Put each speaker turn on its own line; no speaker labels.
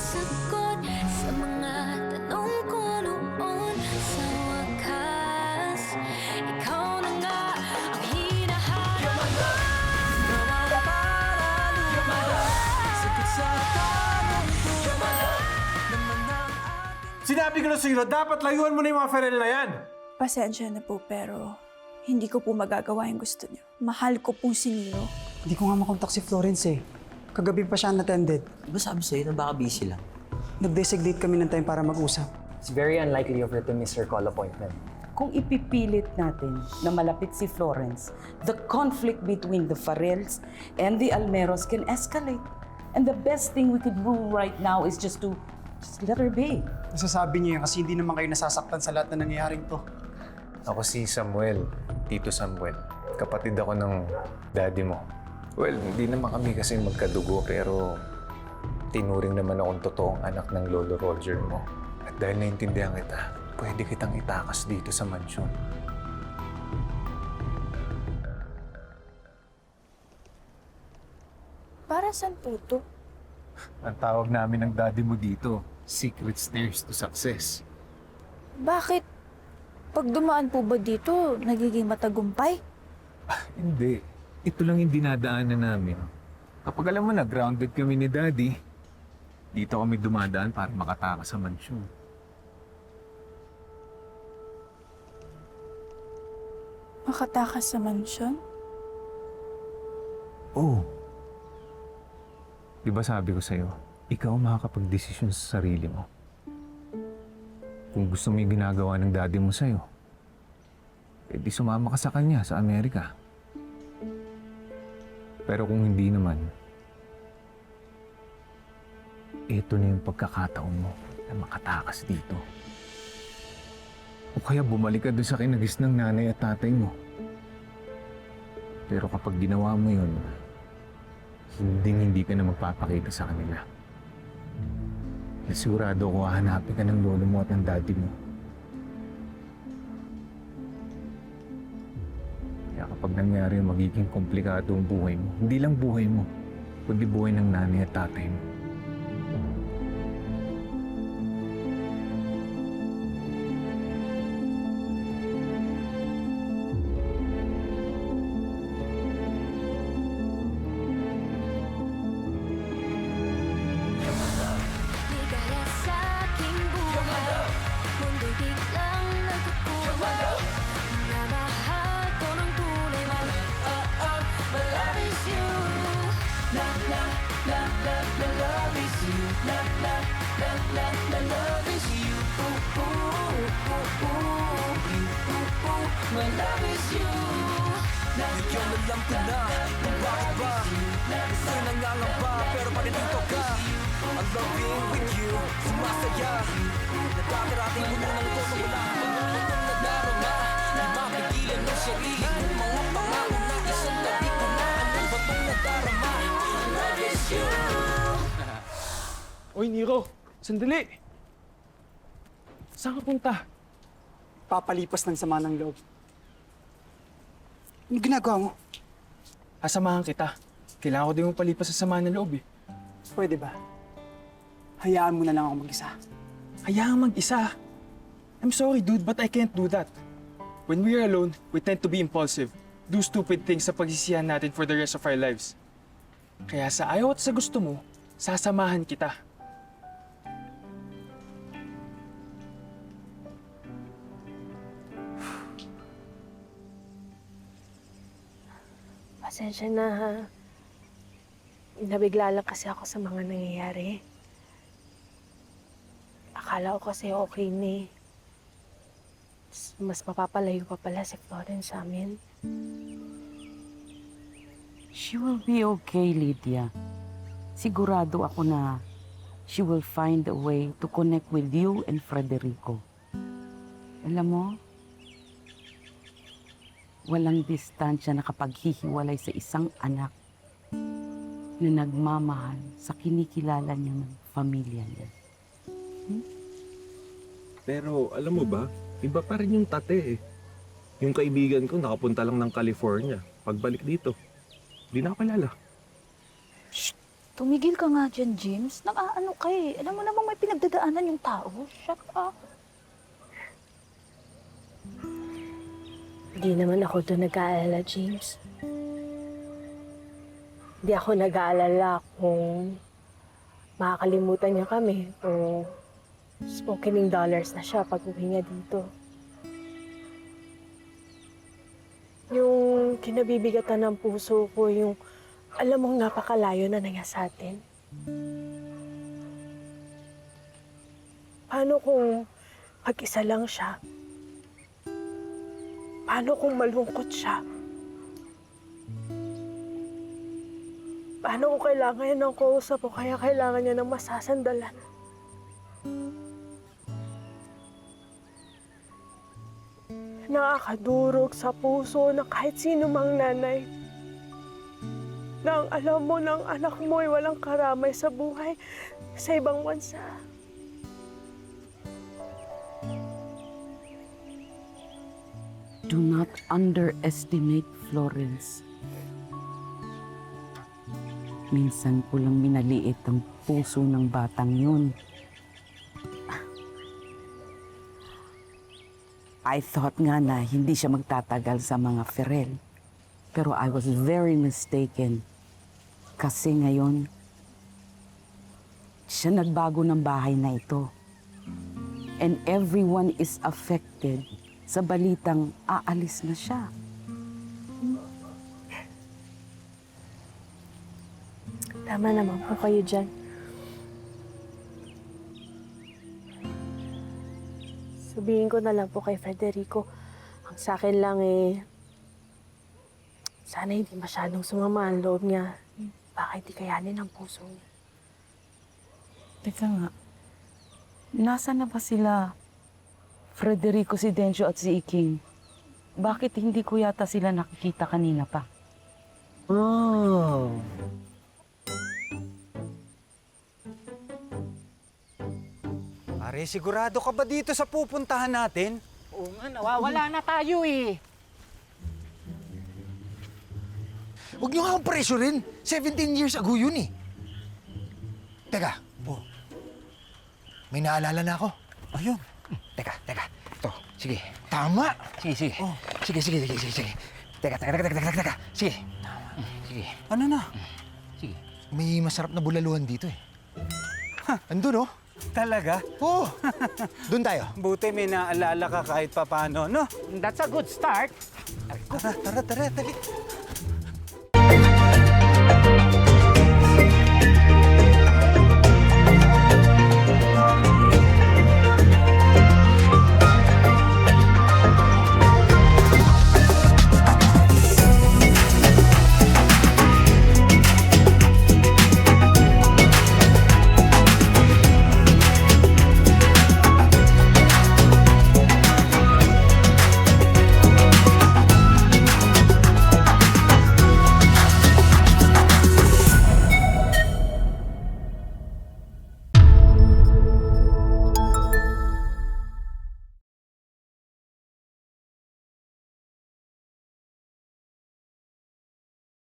sagot sa mga tanong ko noon. Sa wakas, ikaw na nga ang hinahanap ko.
Sinabi ko na sa'yo na dapat layuan mo na yung mga Ferrell na yan.
Pasensya na po pero hindi ko po magagawa yung gusto niyo. Mahal ko po si Nero.
Hindi ko nga makontak si Florence eh. Kagabi pa siya unattended.
Diba sabi sa'yo na baka busy lang?
Nag-designate kami ng time para mag-usap.
It's very unlikely of her to miss her call appointment.
Kung ipipilit natin na malapit si Florence, the conflict between the Farrells and the Almeros can escalate. And the best thing we could do right now is just let her be.
Nasasabi niya yan kasi hindi naman kayo nasasaktan sa lahat na nangyayaring to.
Ako si Samuel, Tito Samuel. Kapatid ako ng daddy mo. Well, hindi naman kami kasi magkadugo pero tinuring naman akong totoong anak ng Lolo Roger mo. At dahil naintindihan kita, pwede kitang itakas dito sa mansyon.
Para saan po to?
Ang tawag namin ng daddy mo dito, Secret Stairs to Success.
Bakit? Pag dumaan po ba dito, nagiging matagumpay?
Hindi. Ito lang yung dinadaanan namin. Kapag alam mo na, grounded kami ni daddy, dito kami dumadaan para makatakas sa mansyon.
Makatakas sa mansyon?
Oo. Di ba sabi ko sa'yo, ikaw makakapag-desisyon sa sarili mo. Kung gusto mo yung ginagawa ng daddy mo sa'yo, edi sumama ka sa kanya sa Amerika. Pero kung hindi naman, ito na yung pagkakataon mo na makatakas dito. O kaya bumalik ka doon sa kinagis ng nanay at tatay mo. Pero kapag ginawa mo yun, hindi ka na magpapakita sa kanila. Sigurado ko hahanapin ka ng lolo mo at ng daddy mo. Kaya kapag nangyari, magiging komplikado ang buhay mo. Hindi lang buhay mo, kundi buhay ng nanay at tatay mo.
Ligaya sa aking buhay, mundo'y biglang nagkukulang. Minamahal ko ng tunay man, my love is you. Love is you. Love is you. My love is you.
Bigyan alam ko na kung bakit ba gusto nangangamba pero paninito ka. I'm loving with you, sumasaya. Nagkakarating mo na ng gusto wala kang mga nadarama. Di mapigilan ng sarili kong mga pangako na isang tabi ko na ano ba itong nadarama. My love is you.
Oy, Nero! Sandali! Saan ka punta?
Papalipas ng sama ng loob. Ano ginagawa mo?
Asamahan kita. Kailangan ko din mong palipas sa sama ng loob eh.
Pwede ba? Hayaan mo na lang ako mag-isa.
Hayaan mag-isa. I'm sorry dude, but I can't do that. When we're alone, we tend to be impulsive. Do stupid things sa pagsisihan natin for the rest of our lives. Kaya sa ayaw at sa gusto mo, sasamahan kita.
Pasensya na ha. Nabigla lang kasi ako sa mga nangyayari. Akala ko kasi okay na eh. Mas mapapalayo pa pala si Florence sa amin.
She will be okay, Lydia. Sigurado ako na she will find a way to connect with you and Frederico. Alam mo, walang distansya na kapaghihiwalay sa isang anak na nagmamahal sa kinikilala niya ng pamilya niya.
Pero alam mo ba, iba pa rin yung tate eh. Yung kaibigan ko nakapunta lang ng California. Pagbalik dito, di na ako kilala.
Tumigil ka nga dyan, James. Nang-aano ka eh. Alam mo namang may pinagdadaanan yung tao. Shut up.
Hindi naman ako doon nag-aalala, James. Hindi ako nag-aalala kung makakalimutan niya kami o smoking dollars na siya pag uwi niya dito. Yung kinabibigatan ng puso ko, yung alam mong napakalayo na niya sa atin. Paano kung pag-isa lang siya? Paano kung malungkot siya? Paano kung kailangan niya ng kausap o kaya kailangan niya ng masasandalan? Nakakadurog sa puso na kahit sino mang nanay na ang alam mo ng anak mo ay walang karamay sa buhay sa ibang bansa.
Do not underestimate Florence. Minsan ko lang minaliit ang puso ng batang yun. I thought nga na hindi siya magtatagal sa mga Ferrell. Pero I was very mistaken. Kasi ngayon, siya nagbago ng bahay na ito. And everyone is affected sa balitang aalis na siya.
Tama naman po kayo dyan. Sabihin ko na lang po kay Federico, ang sa akin lang sana hindi masyadong sumama ang loob niya. Baka hindi kayanin ang puso niya.
Teka nga, nasa na ba sila Federico, si Dencio at si Iking? Bakit hindi ko yata sila nakikita kanina pa?
Oh.
Pare, sigurado ka ba dito sa pupuntahan natin?
Oo nga, nawawala na tayo eh.
Huwag niyo nga akong pressurein. 17 years ago yun eh. Teka. May naalala na ako.
Ayun.
Teka. Ito, sige. Tama. Sige.
Oh.
Sige. Teka. Sige. Sige.
Ano na?
Sige. May masarap na bulaluhan dito eh. Andun oh.
Talaga?
Oo. Doon tayo.
Buti may naalala ka kahit papano, no?
That's a good start.
Tara. Dali.